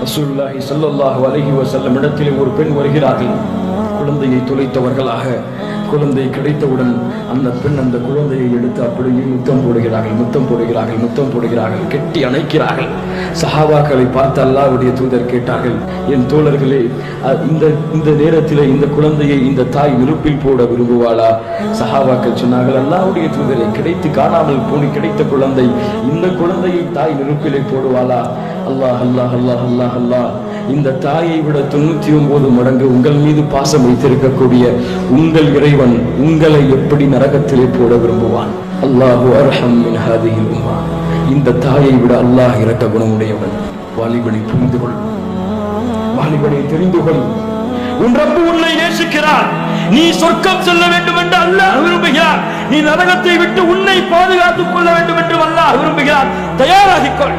ரசூலுல்லாஹி ஸல்லல்லாஹு அலைஹி வஸல்லம் இடத்திலே ஒரு பெண் வருகிறார்கள். குழந்தையை தொலைத்தவர்களாக. குழந்தை கிடைத்தவுடன் அந்த பெண் அந்த குழந்தையை எடுத்து அப்படியே முத்தம் போடுகிறார்கள், கெட்டி அணைக்கிறார்கள். சஹாபாக்களை பார்த்து அல்லாஹ்வுடைய தூதர் கேட்டார்கள், என் தோழர்களே, இந்த நேரத்திலே இந்த குழந்தையை இந்த தாய் நெருப்பில் போட விரும்புவாளா? சஹாபாக்கள் சொன்னார்கள், அல்லாஹ்வுடைய தூதரை, கிடைத்து காணாமல் போனி கிடைத்த குழந்தை, இந்த குழந்தையை தாய் நெருப்பிலே போடுவாளா? அல்லாஹ் அல்லாஹ் அல்லாஹ் அல்லாஹ் அல்லாஹ், இந்த தாயை விட 99 மடங்கு உங்கள் மீது பாசம் வைத்திருக்கக்கூடிய உங்கள் இறைவன் உங்களை எப்படி நரகத்திலே போட விரும்புவான்? அல்லாஹு அர்ஹம் மின் ஹாதிஹில் உம்மா. இந்த தாயை விட அல்லாஹ் இரக்க குணமுடையவன். வாலிபனை புரிந்து கொள், வாலிபனை தெரிந்து கொள். உன் ரப்பு உன்னை நேசிக்கிறார். நீ சொர்க்கம் செல்ல வேண்டும் என்று அல்லாஹ் விரும்புகிறார். நீ நரகத்தை விட்டு உன்னை பாதுகாத்துக் கொள்ள வேண்டும் என்று அல்லாஹ் விரும்புகிறார். தயாராகிக்கொள்.